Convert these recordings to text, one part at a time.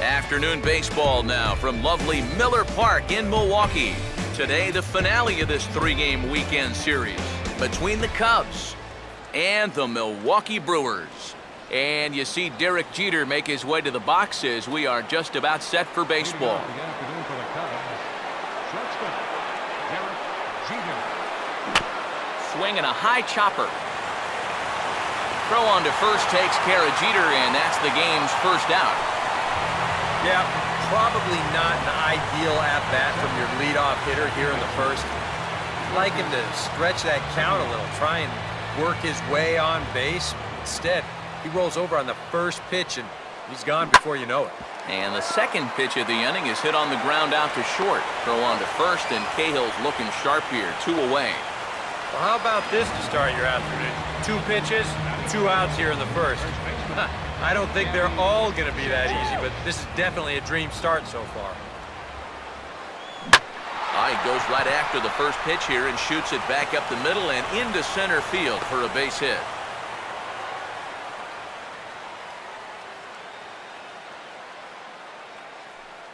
Afternoon baseball now from lovely Miller Park in Milwaukee. Today, the finale of this three-game weekend series between the Cubs and the Milwaukee Brewers. And you see Derek Jeter make his way to the boxes. We are just about set for baseball. Swing and a high chopper. Throw on to first takes care of Jeter, and that's the game's first out. Yeah, probably not an ideal at-bat from your leadoff hitter here in the first. I'd like him to stretch that count a little, try and work his way on base. Instead, he rolls over on the first pitch, and he's gone before you know it. And the second pitch of the inning is hit on the ground out to short. Throw on to first, and Cahill's looking sharp here, 2 away. Well, how about this to start your afternoon? 2 pitches, 2 outs here in the first. I don't think they're all going to be that easy, but this is definitely a dream start so far. He goes right after the first pitch here and shoots it back up the middle and into center field for a base hit.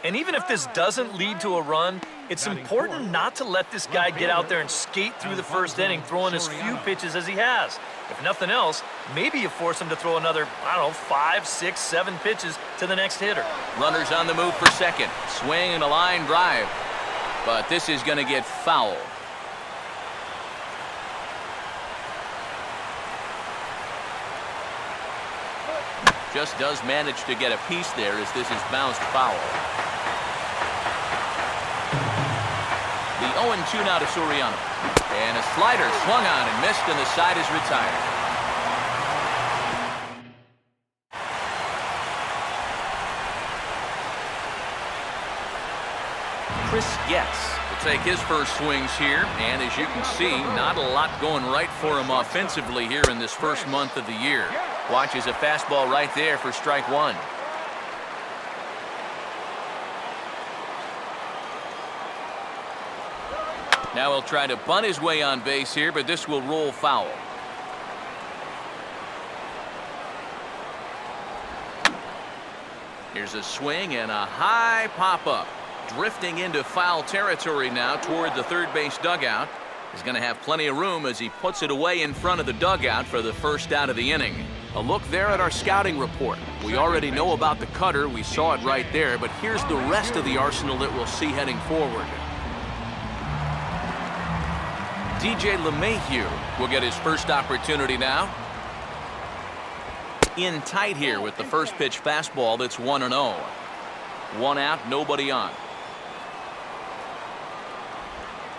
And even if this doesn't lead to a run, it's important not to let this guy get out there and skate through the first inning, throwing as few pitches as he has. If nothing else, maybe you force him to throw another, 5, 6, 7 pitches to the next hitter. Runners on the move for second. Swing and a line drive. But this is going to get foul. Just does manage to get a piece there as this is bounced foul. The 0-2 now to Soriano. And a slider swung on and missed, and the side is retired. Chris Getz will take his first swings here, and as you can see, not a lot going right for him offensively here in this first month of the year. Watches a fastball right there for strike 1. Now he'll try to bunt his way on base here, but this will roll foul. Here's a swing and a high pop-up. Drifting into foul territory now toward the third base dugout. He's going to have plenty of room as he puts it away in front of the dugout for the first out of the inning. A look there at our scouting report. We already know about the cutter. We saw it right there, but here's the rest of the arsenal that we'll see heading forward. DJ LeMahieu will get his first opportunity now. In tight here with the first pitch fastball that's 1-0. 1 out, nobody on.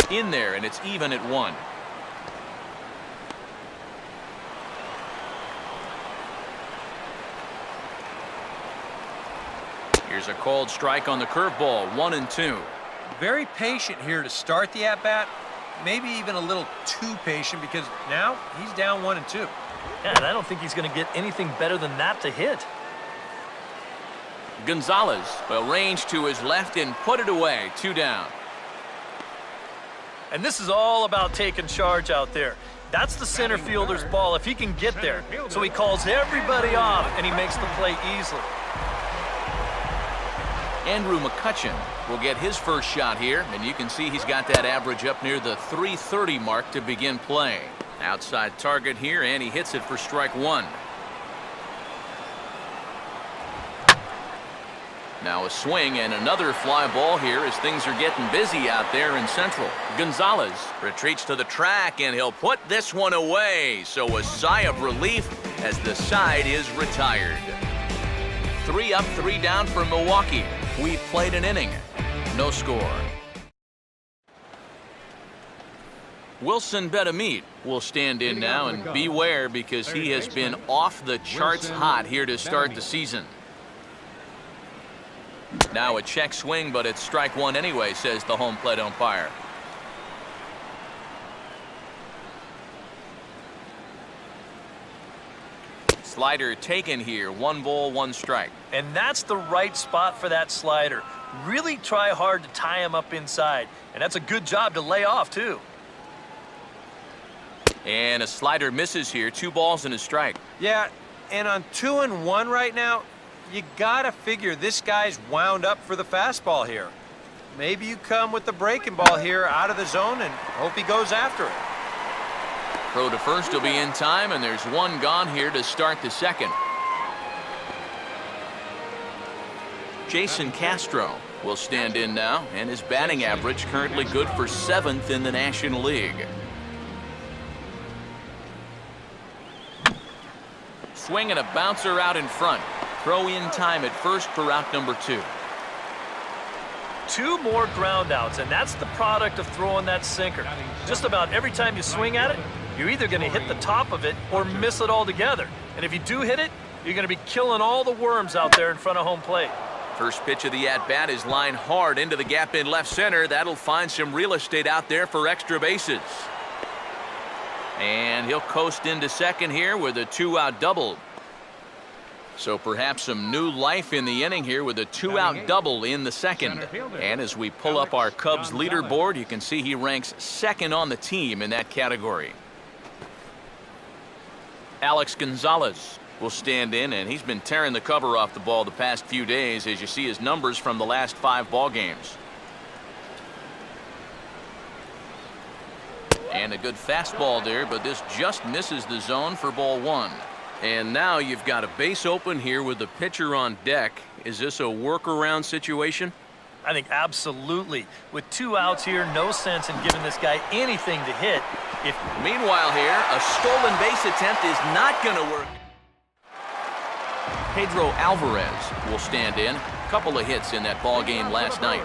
In there, and it's even at 1. Here's a called strike on the curveball, 1-2. Very patient here to start the at-bat. Maybe even a little too patient because now he's down 1-2. Yeah, and I don't think he's going to get anything better than that to hit. Gonzalez will range to his left and put it away, 2 down. And this is all about taking charge out there. That's the center fielder's ball if he can get there. So he calls everybody off, and he makes the play easily. Andrew McCutchen will get his first shot here, and you can see he's got that average up near the .330 mark to begin play. Outside target here, and he hits it for strike 1. Now a swing and another fly ball here as things are getting busy out there in Central. Gonzalez retreats to the track, and he'll put this one away. So a sigh of relief as the side is retired. 3 up, 3 down for Milwaukee. We played an inning. No score. Wilson Betamit will stand in now, and beware because he has been off the charts hot here to start the season. Now a check swing, but it's strike 1 anyway, says the home plate umpire. Slider taken here, 1 ball, 1 strike. And that's the right spot for that slider. Really try hard to tie him up inside. And that's a good job to lay off, too. And a slider misses here, 2 balls and a strike. Yeah, and on 2-1 right now, You gotta figure this guy's wound up for the fastball here. Maybe you come with the breaking ball here out of the zone and hope he goes after it. Throw to first will be in time, and there's one gone here to start the second. Jason Castro will stand in now, and his batting average currently good for 7th in the National League. Swing and a bouncer out in front. Throw in time at first for out number 2. 2 more ground outs, and that's the product of throwing that sinker. Just about every time you swing at it, you're either going to hit the top of it or miss it altogether. And if you do hit it, you're going to be killing all the worms out there in front of home plate. First pitch of the at-bat is lined hard into the gap in left center. That'll find some real estate out there for extra bases. And he'll coast into second here with a 2-out double. So perhaps some new life in the inning here with a 2-out double in the second. And as we pull up our Cubs leaderboard, you can see he ranks 2nd on the team in that category. Alex Gonzalez will stand in, and he's been tearing the cover off the ball the past few days as you see his numbers from the last 5 ball games. And a good fastball there, but this just misses the zone for ball 1. And now you've got a base open here with the pitcher on deck. Is this a workaround situation? I think absolutely. With 2 outs here, no sense in giving this guy anything to hit. Meanwhile here, a stolen base attempt is not going to work. Pedro Alvarez will stand in. A couple of hits in that ball game last night.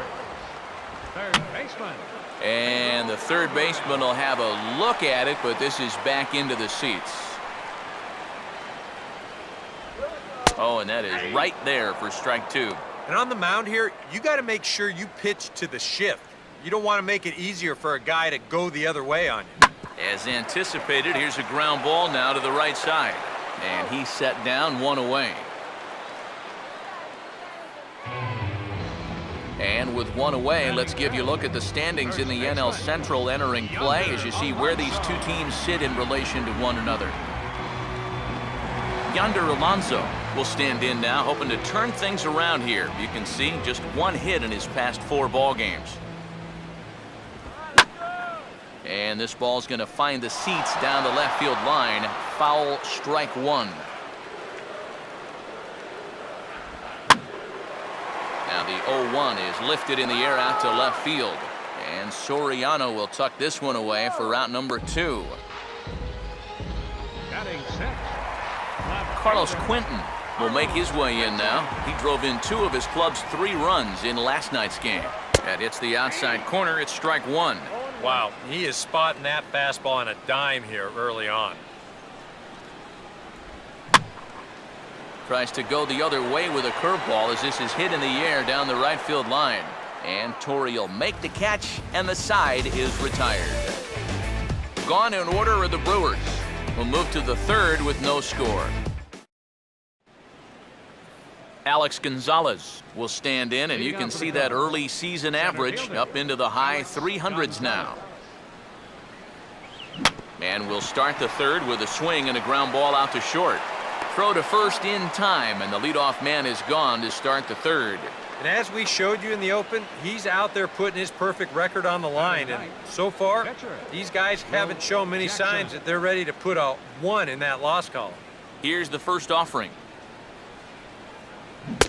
And the third baseman will have a look at it, but this is back into the seats. Oh, and that is right there for strike 2. And on the mound here, you got to make sure you pitch to the shift. You don't want to make it easier for a guy to go the other way on you. As anticipated, here's a ground ball now to the right side. And he's set down 1 away. And with 1 away, let's give you a look at the standings in the NL Central entering play as you see where these 2 teams sit in relation to one another. Yonder Alonso will stand in now, hoping to turn things around here. You can see just 1 hit in his past 4 ball games. And this ball's going to find the seats down the left field line. Foul, strike 1. Now the 0-1 is lifted in the air out to left field. And Soriano will tuck this one away for out number 2. Carlos Quentin will make his way in now. He drove in 2 of his club's 3 runs in last night's game. That hits the outside corner. It's strike 1. Wow, he is spotting that fastball on a dime here early on. Tries to go the other way with a curveball as this is hit in the air down the right field line. And Torrey will make the catch, and the side is retired. Gone in order are the Brewers. We'll move to the 3rd with no score. Alex Gonzalez will stand in, and you can see that early season average up into the high 300s now. And we'll start the 3rd with a swing and a ground ball out to short. Throw to first in time, and the leadoff man is gone to start the 3rd. And as we showed you in the open, he's out there putting his perfect record on the line. And so far, these guys haven't shown many signs that they're ready to put a 1 in that loss column. Here's the first offering.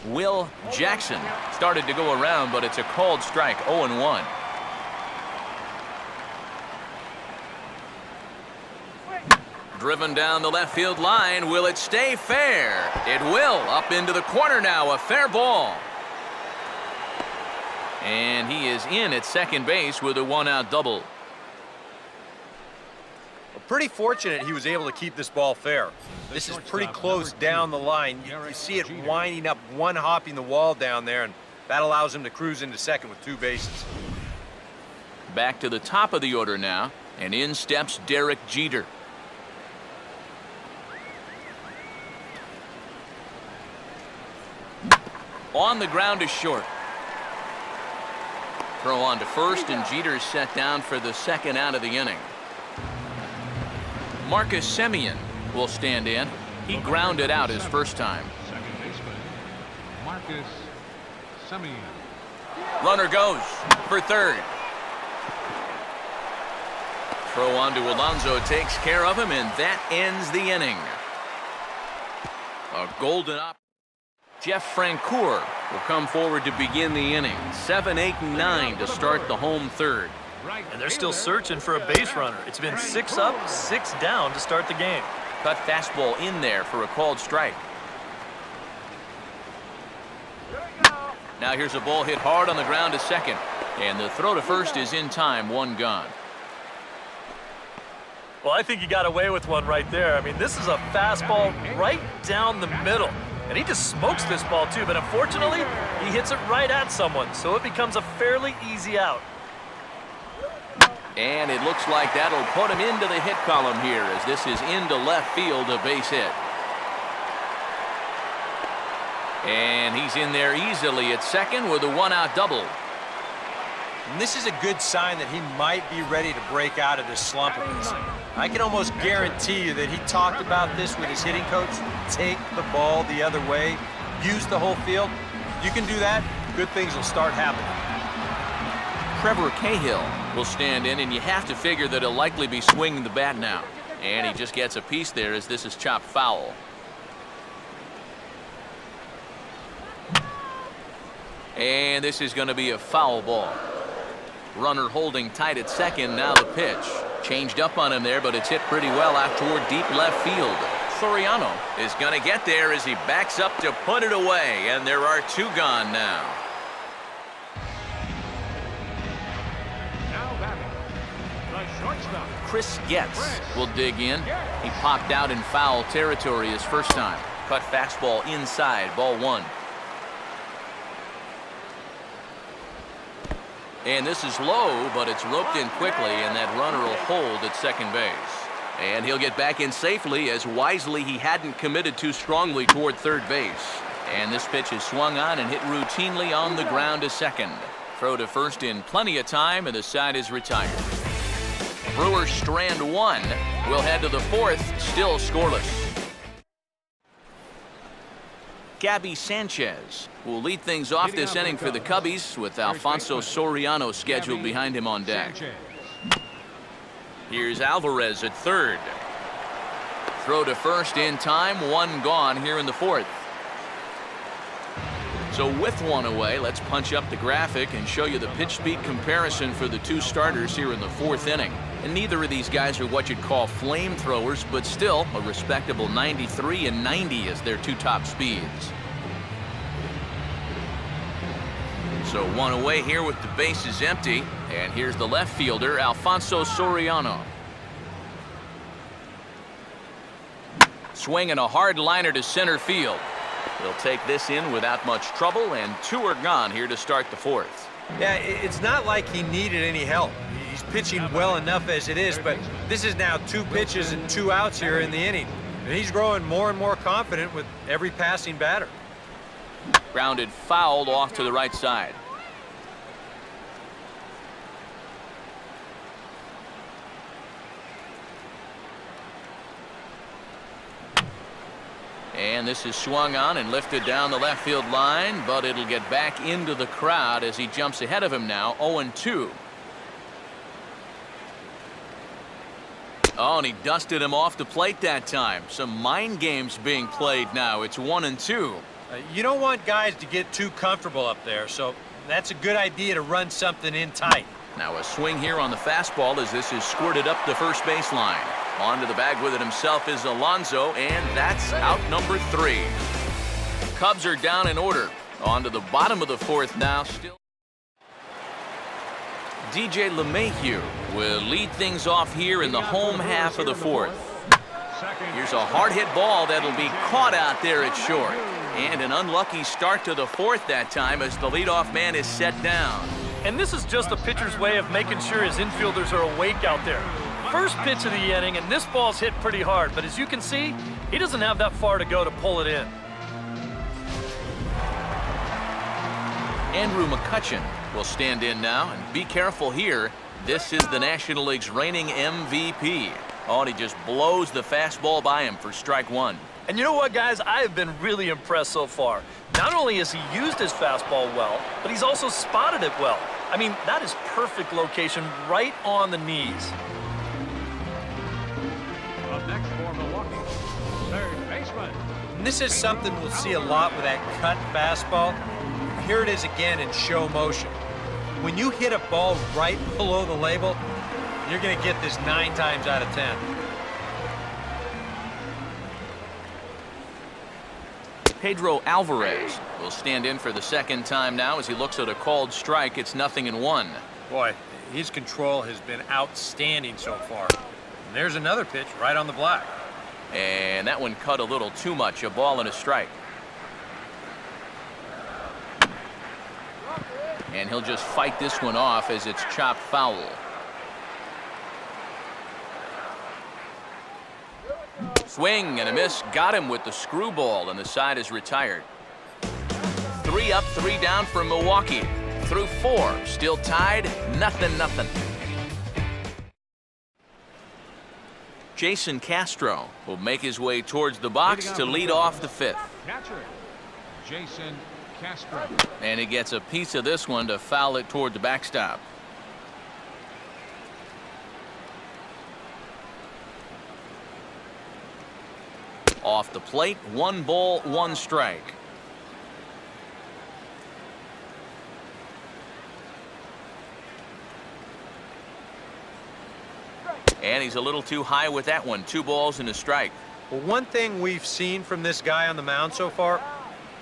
Will Jackson started to go around, but it's a called strike, 0-1. Driven down the left field line. Will it stay fair? It will. Up into the corner now. A fair ball. And he is in at second base with a 1-out double. Pretty fortunate he was able to keep this ball fair. This is pretty close down the line. You see it winding up, one hopping the wall down there, and that allows him to cruise into second with 2 bases. Back to the top of the order now, and in steps Derek Jeter. On the ground is short. Throw on to first, and Jeter's set down for the 2nd out of the inning. Marcus Semien will stand in. He grounded out his first time. Marcus Semien. Runner goes for third. Throw on to Alonso takes care of him, and that ends the inning. A golden up. Jeff Francoeur will come forward to begin the inning. 7, 8, and 9 to start the home third. And they're still searching for a base runner. It's been 6 up, 6 down to start the game. Cut fastball in there for a called strike. Now here's a ball hit hard on the ground to second. And the throw to first is in time, 1 gone. Well, I think he got away with one right there. I mean, this is a fastball right down the middle. And he just smokes this ball, too. But unfortunately, he hits it right at someone. So it becomes a fairly easy out. And it looks like that'll put him into the hit column here, as this is into left field, a base hit. And he's in there easily at second with a 1-out double. And this is a good sign that he might be ready to break out of this slump of his. I can almost guarantee you that he talked about this with his hitting coach. Take the ball the other way. Use the whole field. You can do that, good things will start happening. Trevor Cahill will stand in, and you have to figure that he'll likely be swinging the bat now. And he just gets a piece there as this is chopped foul. And this is going to be a foul ball. Runner holding tight at second. Now the pitch. Changed up on him there, but it's hit pretty well out toward deep left field. Soriano is going to get there as he backs up to put it away, and there are 2 gone now. Now batting, the shortstop. Chris Getz will dig in. He popped out in foul territory his first time. Cut fastball inside, ball 1. And this is low, but it's roped in quickly, and that runner will hold at second base. And he'll get back in safely, as wisely he hadn't committed too strongly toward third base. And this pitch is swung on and hit routinely on the ground to second. Throw to first in plenty of time, and the side is retired. Brewers strand 1. We'll head to the 4th, still scoreless. Gabby Sanchez will lead things off this inning for the Cubbies, with Alfonso Soriano scheduled behind him on deck. Here's Alvarez at third. Throw to first in time, 1 gone here in the 4th. So with 1 away, let's punch up the graphic and show you the pitch speed comparison for the 2 starters here in the 4th inning. And neither of these guys are what you'd call flamethrowers, but still a respectable 93 and 90 as their 2 top speeds. So 1 away here with the bases empty, and here's the left fielder, Alfonso Soriano. Swinging a hard liner to center field. He'll take this in without much trouble, and 2 are gone here to start the 4th. Yeah, it's not like he needed any help. He's pitching well enough as it is, but this is now 2 pitches and 2 outs here in the inning. And he's growing more and more confident with every passing batter. Grounded fouled off to the right side. And this is swung on and lifted down the left field line, but it'll get back into the crowd as he jumps ahead of him now, 0-2. Oh, and he dusted him off the plate that time. Some mind games being played now. It's 1-2. You don't want guys to get too comfortable up there, so that's a good idea to run something in tight. Now a swing here on the fastball as this is squirted up the first baseline. Onto the bag with it himself is Alonso, and that's out number 3. Cubs are down in order. On to the bottom of the 4th now. Still, DJ LeMahieu will lead things off here in the home half of the 4th. Here's a hard hit ball that'll be caught out there at short. And an unlucky start to the 4th that time as the leadoff man is set down. And this is just a pitcher's way of making sure his infielders are awake out there. First pitch of the inning, and this ball's hit pretty hard, but as you can see, he doesn't have that far to go to pull it in. Andrew McCutchen will stand in now, and be careful here. This is the National League's reigning MVP. Oh, and he just blows the fastball by him for strike 1. And you know what, guys? I have been really impressed so far. Not only has he used his fastball well, but he's also spotted it well. I mean, that is perfect location right on the knees. Up next for Milwaukee, third baseman. And this is something we'll see a lot with that cut fastball. Here it is again in show motion. When you hit a ball right below the label, you're going to get this 9 times out of 10. Pedro Alvarez will stand in for the second time now as he looks at a called strike. It's 0-1. Boy, his control has been outstanding so far. And there's another pitch right on the block. And that one cut a little too much. A ball and a strike. And he'll just fight this one off as it's chopped foul. Swing and a miss. Got him with the screwball, and the side is retired. 3 up, 3 down for Milwaukee. Through 4. Still tied. 0-0. Jason Castro will make his way towards the box to lead off the 5th. Catcher, Jason Castro. And he gets a piece of this one to foul it toward the backstop. Off the plate, 1 ball, 1 strike. And he's a little too high with that one. 2 balls and a strike. Well, one thing we've seen from this guy on the mound so far,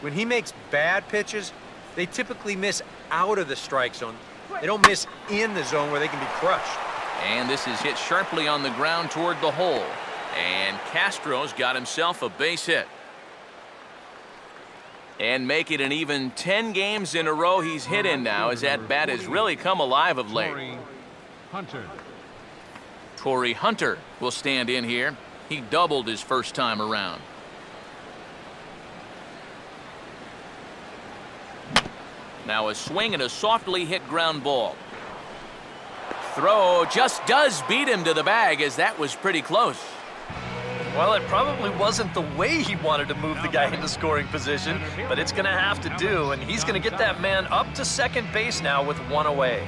when he makes bad pitches, they typically miss out of the strike zone. They don't miss in the zone where they can be crushed. And this is hit sharply on the ground toward the hole. And Castro's got himself a base hit. And make it an even 10 games in a row he's hit in now, as that bat has really come alive of late. Torrey Hunter. Torrey Hunter will stand in here. He doubled his first time around. Now a swing and a softly hit ground ball. Throw just does beat him to the bag, as that was pretty close. Well, it probably wasn't the way he wanted to move the guy into scoring position, but it's going to have to do, and he's going to get that man up to second base now with 1 away.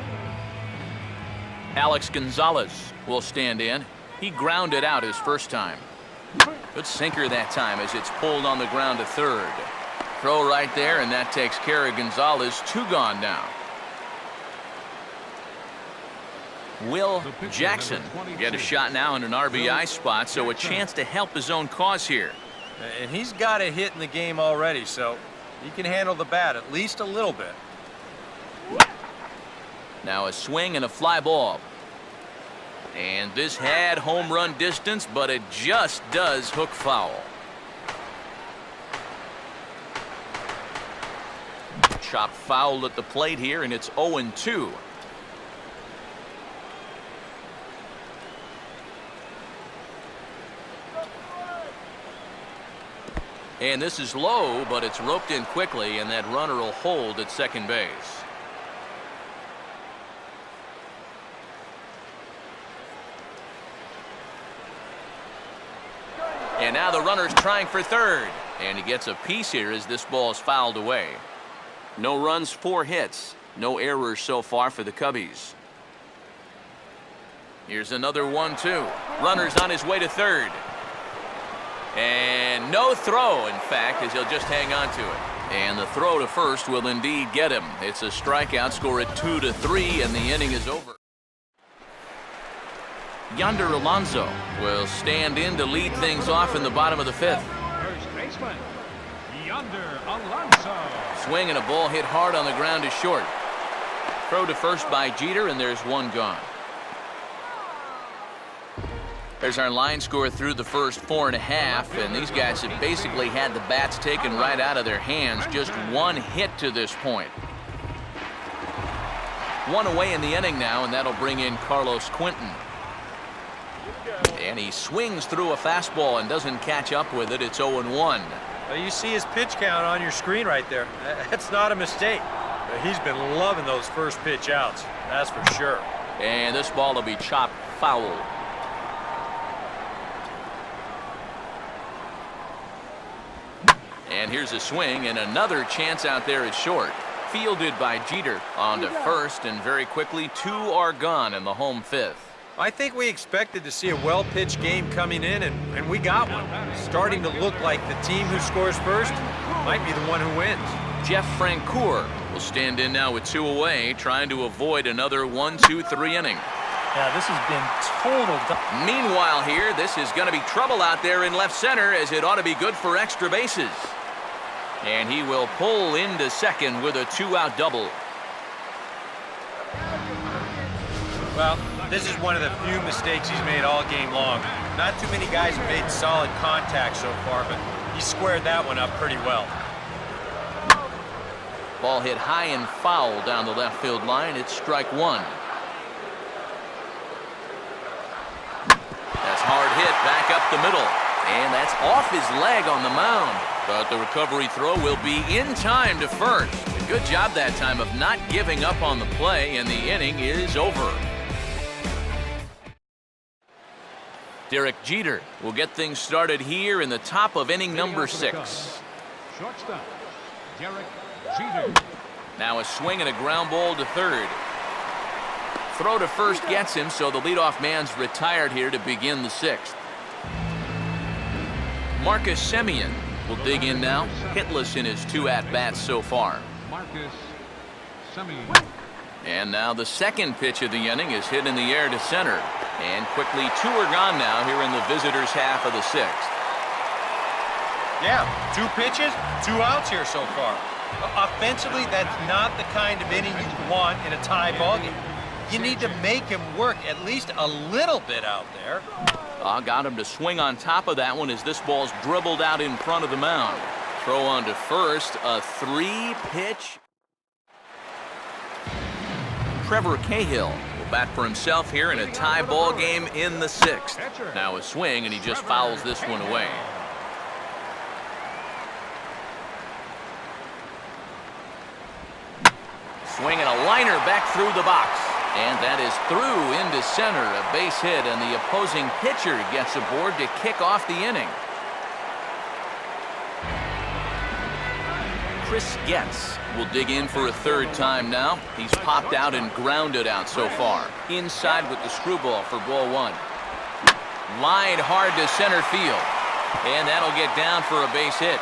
Alex Gonzalez will stand in. He grounded out his first time. Good sinker that time as it's pulled on the ground to third. Throw right there, and that takes care of Gonzalez. 2 gone now. Will Jackson get a shot now in an RBI spot, so a chance to help his own cause here. And he's got a hit in the game already, so he can handle the bat at least a little bit. Now a swing and a fly ball. And this had home run distance, but it just does hook foul. Chop foul at the plate here, and it's 0-2. And this is low, but it's roped in quickly, and that runner will hold at second base. And now the runner's trying for third, and he gets a piece here as this ball's fouled away. No runs, 4 hits. No errors so far for the Cubbies. Here's another 1-2. Runner's on his way to third. And no throw, in fact, as he'll just hang on to it. And the throw to first will indeed get him. It's a strikeout, score at 2-3, and the inning is over. Yonder Alonso will stand in to lead things off in the bottom of the 5th. First baseman, Yonder Alonso. Swing and a ball hit hard on the ground is short. Throw to first by Jeter, and there's 1 gone. There's our line score through the first 4.5, and these guys have basically had the bats taken right out of their hands. Just 1 hit to this point. 1 away in the inning now, and that'll bring in Carlos Quentin. And he swings through a fastball and doesn't catch up with it. It's 0-1. Well, you see his pitch count on your screen right there. That's not a mistake. He's been loving those first pitch outs, that's for sure. And this ball will be chopped foul. And And here's a swing, and another chance out there is short. Fielded by Jeter on to first, and very quickly 2 are gone in the home 5th. I think we expected to see a well-pitched game coming in, and we got one. Starting to look like the team who scores first might be the one who wins. Jeff Francoeur will stand in now with 2 away, trying to avoid another 1-2-3 inning. Yeah, this has been total. Meanwhile here, this is going to be trouble out there in left center, as it ought to be good for extra bases. And he will pull into second with a 2-out double. Well, this is one of the few mistakes he's made all game long. Not too many guys have made solid contact so far, but he squared that one up pretty well. Ball hit high and foul down the left field line. It's strike 1. That's hard hit back up the middle. And that's off his leg on the mound. But the recovery throw will be in time to first. A good job that time of not giving up on the play, and the inning is over. Derek Jeter will get things started here in the top of inning number 6. Shortstop, Derek Jeter. Now a swing and a ground ball to third. Throw to first gets him, so the leadoff man's retired here to begin the 6th. Marcus Semien will dig in now, hitless in his 2 at-bats so far. Marcus Semien. And now the second pitch of the inning is hit in the air to center. And quickly 2 are gone now here in the visitors' half of the 6th. Yeah, 2 pitches, 2 outs here so far. Offensively, that's not the kind of inning you want in a tie ballgame. You need to make him work at least a little bit out there. Got him to swing on top of that one as this ball's dribbled out in front of the mound. Throw on to first, a 3-pitch. Trevor Cahill will bat for himself here in a tie ball game in the 6th. Now a swing, and he just fouls this one away. Swing and a liner back through the box. And that is through into center, a base hit, and the opposing pitcher gets aboard to kick off the inning. Chris Getz will dig in for a 3rd time now. He's popped out and grounded out so far. Inside with the screwball for ball 1. Lined hard to center field. And that'll get down for a base hit.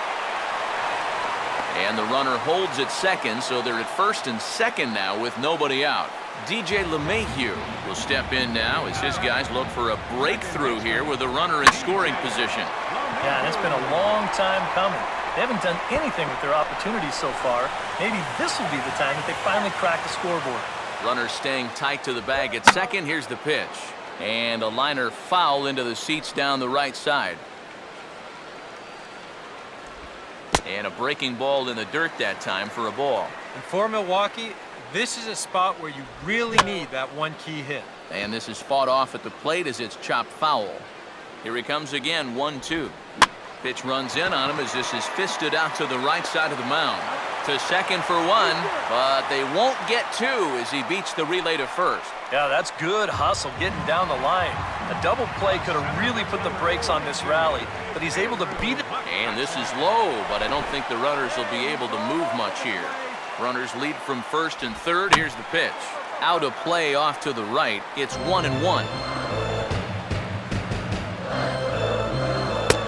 And the runner holds at second, so they're at first and second now with nobody out. DJ LeMahieu will step in now as his guys look for a breakthrough here with a runner in scoring position. Yeah, and it's been a long time coming. They haven't done anything with their opportunities so far. Maybe this will be the time that they finally crack the scoreboard. Runner staying tight to the bag at second. Here's the pitch. And a liner foul into the seats down the right side. And a breaking ball in the dirt that time for a ball. And for Milwaukee, this is a spot where you really need that 1 key hit. And this is fought off at the plate as it's chopped foul. Here he comes again, 1-2. Pitch runs in on him as this is fisted out to the right side of the mound. To second for 1, but they won't get 2 as he beats the relay to first. Yeah, that's good hustle getting down the line. A double play could have really put the brakes on this rally, but he's able to beat it. And this is low, but I don't think the runners will be able to move much here. Runners lead from first and third. Here's the pitch. Out of play off to the right. It's 1-1.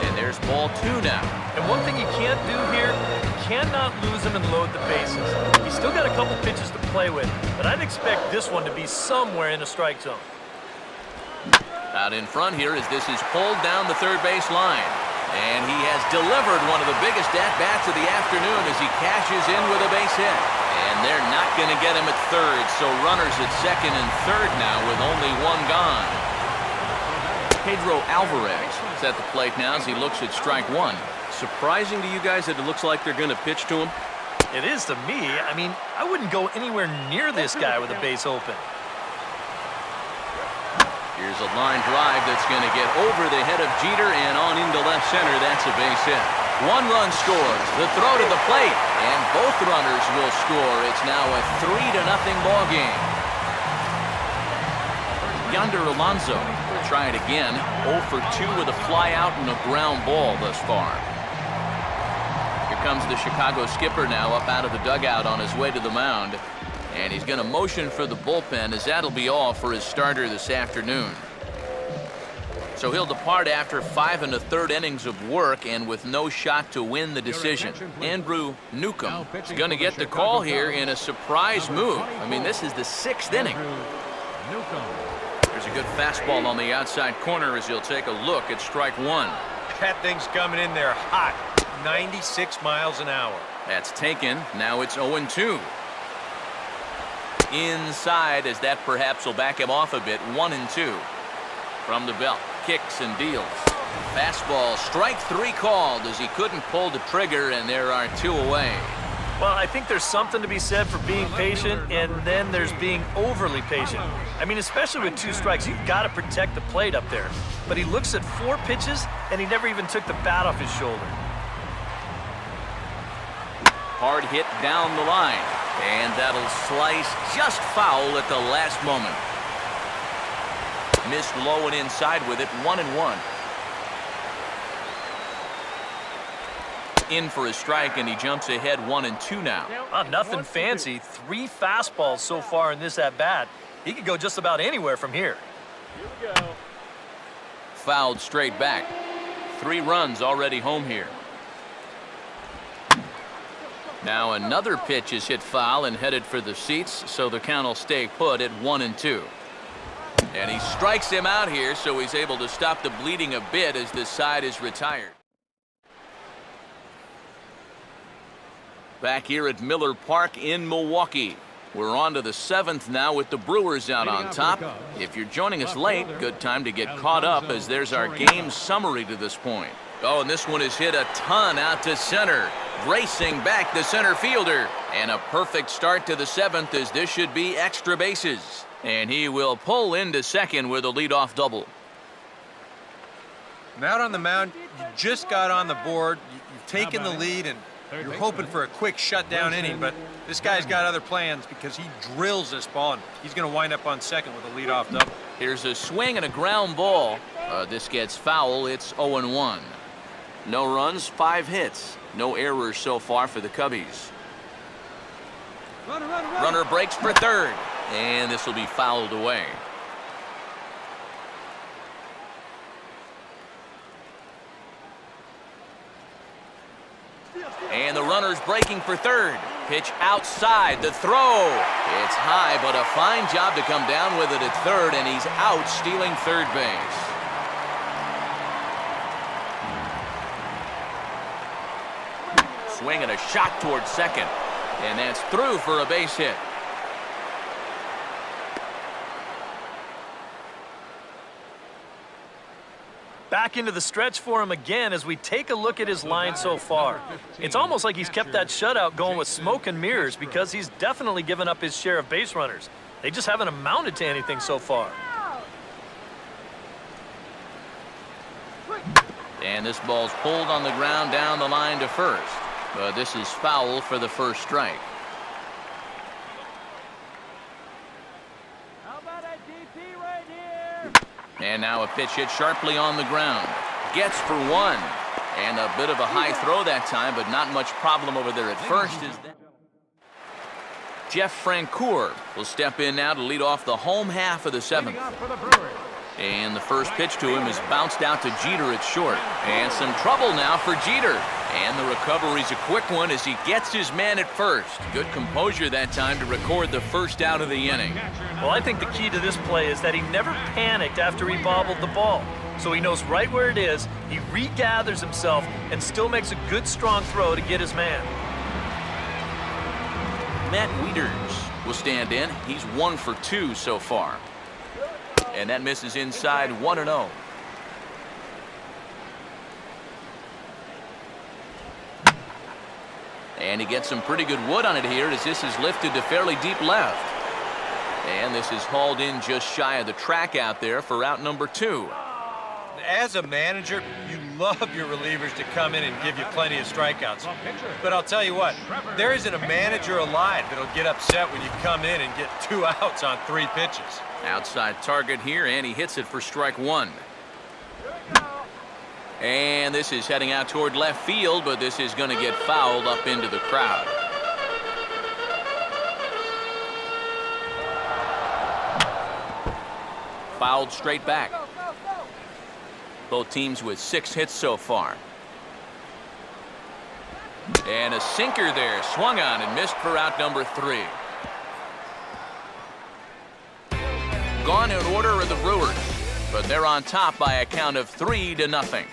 And there's ball 2 now. And one thing you can't do here, you cannot lose him and load the bases. He's still got a couple pitches to play with, but I'd expect this one to be somewhere in the strike zone. Out in front here as this is pulled down the third base line. And he has delivered one of the biggest at-bats of the afternoon as he cashes in with a base hit. And they're not going to get him at third, so runners at second and third now with only 1 gone. Pedro Alvarez is at the plate now as he looks at strike 1. Surprising to you guys that it looks like they're going to pitch to him? It is to me. I mean, I wouldn't go anywhere near this guy with a base open. Here's a line drive that's going to get over the head of Jeter and on into left center. That's a base hit. 1 run scores. The throw to the plate. And both runners will score. It's now a 3-0 ball game. Yonder Alonso will try it again. 0 for 2 with a fly out and a ground ball thus far. Here comes the Chicago skipper now up out of the dugout on his way to the mound. And he's going to motion for the bullpen, as that'll be all for his starter this afternoon. So he'll depart after 5 1/3 innings of work and with no shot to win the decision. Andrew Newcomb is going to get the call here in a surprise move. I mean, this is the 6th inning. There's a good fastball on the outside corner as he'll take a look at strike one. That thing's coming in there hot. 96 miles an hour. That's taken. Now it's 0-2. Inside, as that perhaps will back him off a bit. 1-2. From the belt, kicks and deals. Fastball, strike 3 called as he couldn't pull the trigger, and there are 2 away. Well, I think there's something to be said for being patient, and then there's being overly patient. I mean, especially with 2 strikes, you've got to protect the plate up there. But he looks at 4 pitches, and he never even took the bat off his shoulder. Hard hit down the line, and that'll slice just foul at the last moment. Missed low and inside with it. 1-1. In for a strike, and he jumps ahead 1-2 now. Nothing fancy. 3 fastballs so far in this at-bat. He could go just about anywhere from here. Here we go. Fouled straight back. 3 runs already home here. Now another pitch is hit foul and headed for the seats, so the count will stay put at 1-2. And he strikes him out here, so he's able to stop the bleeding a bit as this side is retired. Back here at Miller Park in Milwaukee. We're on to the 7th now with the Brewers out on top. If you're joining us late, good time to get caught up, as there's our game summary to this point. Oh, and this one is hit a ton out to center. Racing back the center fielder. And a perfect start to the 7th, as this should be extra bases. And he will pull into second with a leadoff double. And out on the mound, you just got on the board. You've taken the lead, and you're hoping for a quick shutdown inning, but this guy's got other plans because he drills this ball, and he's going to wind up on second with a leadoff double. Here's a swing and a ground ball. This gets foul. It's 0-1. No runs, 5 hits. No errors so far for the Cubbies. Runner breaks for third, and this will be fouled away. And the runner's breaking for third. Pitch outside, the throw. It's high, but a fine job to come down with it at third, and he's out stealing third base. Swing and a shot towards second. And that's through for a base hit. Back into the stretch for him again as we take a look at his line so far. It's almost like he's kept that shutout going with smoke and mirrors, because he's definitely given up his share of base runners. They just haven't amounted to anything so far. And this ball's pulled on the ground down the line to first. But this is foul for the first strike. How about a DP right here? And now a pitch hit sharply on the ground. Gets for 1. And a bit of a high throw that time, but not much problem over there at first. Is that Jeff Francoeur will step in now to lead off the home half of the 7th. And the first pitch to him is bounced out to Jeter at short. And some trouble now for Jeter. And the recovery's a quick one as he gets his man at first. Good composure that time to record the first out of the inning. Well, I think the key to this play is that he never panicked after he bobbled the ball. So he knows right where it is, he regathers himself, and still makes a good, strong throw to get his man. Matt Wieters will stand in. He's 1 for 2 so far. And that misses inside 1-0. And he gets some pretty good wood on it here as this is lifted to fairly deep left. And this is hauled in just shy of the track out there for out number 2. As a manager, you love your relievers to come in and give you plenty of strikeouts. But I'll tell you what, there isn't a manager alive that'll get upset when you come in and get 2 outs on 3 pitches. Outside target here, and he hits it for strike 1. And this is heading out toward left field, but this is going to get fouled up into the crowd. Fouled straight back. Both teams with 6 hits so far. And a sinker there, swung on and missed for out number 3. Gone in order are the Brewers, but they're on top by a count of 3-0.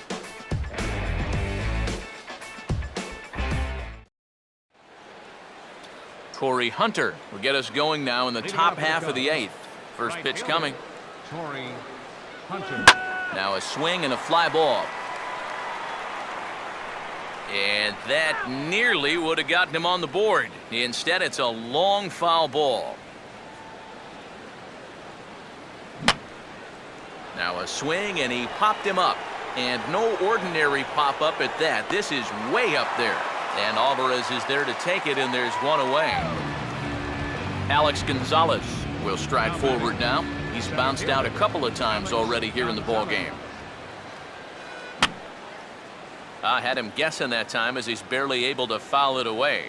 Corey Hunter will get us going now in the top half of the 8th. First pitch coming. Corey Hunter. Now a swing and a fly ball. And that nearly would have gotten him on the board. Instead, it's a long foul ball. Now a swing, and he popped him up. And no ordinary pop-up at that. This is way up there. And Alvarez is there to take it, and there's one away. Alex Gonzalez will stride forward now. He's bounced out a couple of times already here in the ballgame. I had him guessing that time as he's barely able to foul it away.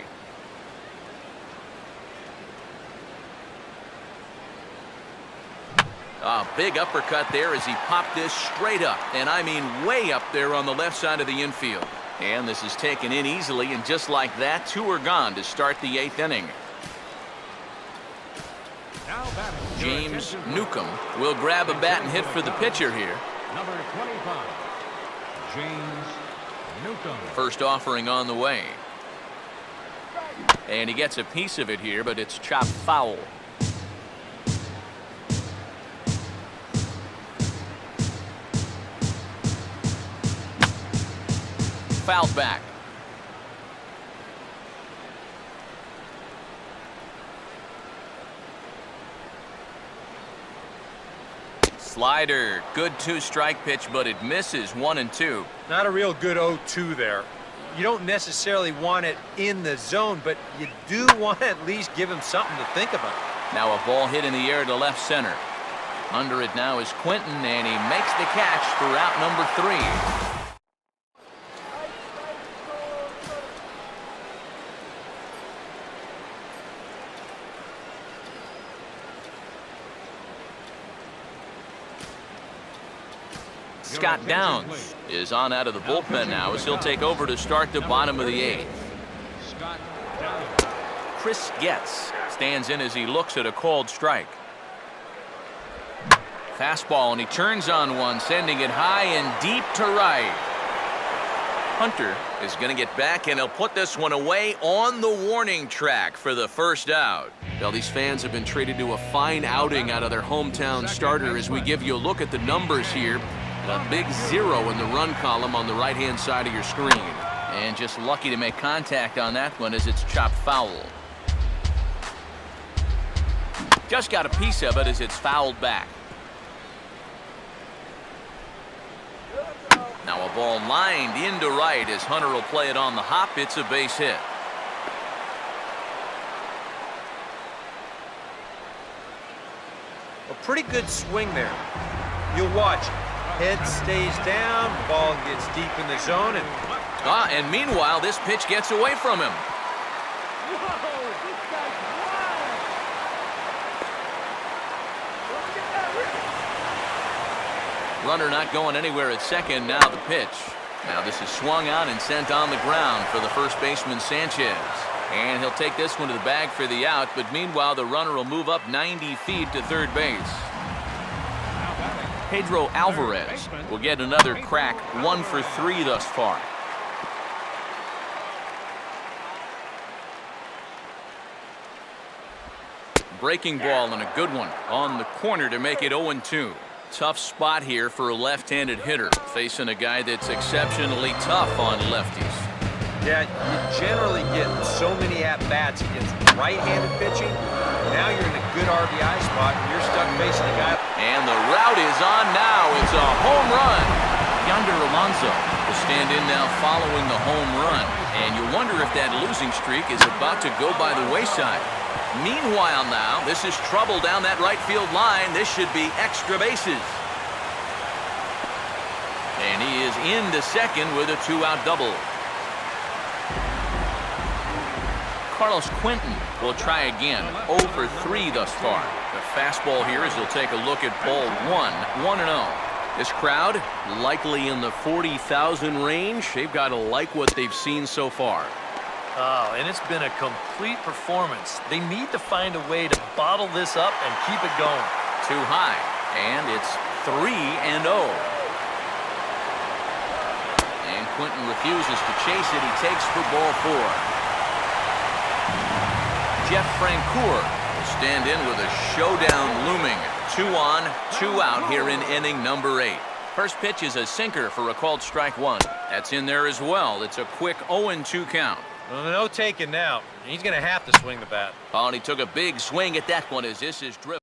A big uppercut there as he popped this straight up, and I mean way up there on the left side of the infield. And this is taken in easily, and just like that, 2 are gone to start the 8th inning. James Newcomb will grab a bat and hit for the pitcher here. Number 25, James Newcomb. First offering on the way. And he gets a piece of it here, but it's chopped foul. Fouled back. Slider, good 2-strike pitch, but it misses 1-2. Not a real good 0-2 there. You don't necessarily want it in the zone, but you do want to at least give him something to think about. Now a ball hit in the air to left center. Under it now is Quinton, and he makes the catch for out number 3. Scott Downs is on out of the bullpen now as he'll take over to start the bottom of the 8th. Chris Getz stands in as he looks at a called strike. Fastball, and he turns on one, sending it high and deep to right. Hunter is going to get back, and he'll put this one away on the warning track for the first out. Well, these fans have been treated to a fine outing out of their hometown starter as we give you a look at the numbers here. A big 0 in the run column on the right-hand side of your screen. And just lucky to make contact on that one as it's chopped foul. Just got a piece of it as it's fouled back. Now a ball lined into right as Hunter will play it on the hop. It's a base hit. A pretty good swing there. You'll watch. Head stays down, ball gets deep in the zone, and meanwhile, this pitch gets away from him. Runner not going anywhere at second. Now the pitch. Now this is swung on and sent on the ground for the first baseman Sanchez. And he'll take this one to the bag for the out, but meanwhile, the runner will move up 90 feet to third base. Pedro Alvarez will get another crack, 1 for 3 thus far. Breaking ball and a good one on the corner to make it 0-2. Tough spot here for a left-handed hitter, facing a guy that's exceptionally tough on lefties. Yeah, you generally get so many at-bats against right-handed pitching. Now you're in a good RBI spot, and you're stuck facing a guy. And the route is on now. It's a home run. Yonder Alonso will stand in now following the home run. And you wonder if that losing streak is about to go by the wayside. Meanwhile now, this is trouble down that right field line. This should be extra bases. And he is into second with a 2-out double. Carlos Quentin will try again. 0 for 3 thus far. The fastball here as he'll take a look at ball 1-0. This crowd likely in the 40,000 range. They've got to like what they've seen so far. Oh, and it's been a complete performance. They need to find a way to bottle this up and keep it going. Too high, and it's 3-0. And Quentin refuses to chase it. He takes for ball 4. Jeff Francoeur will stand in with a showdown looming. 2 on, 2 out here in inning number 8. First pitch is a sinker for a called strike 1. That's in there as well. It's a quick 0-2 count. Well, no taking now. He's going to have to swing the bat. Oh, and he took a big swing at that one as this is driven.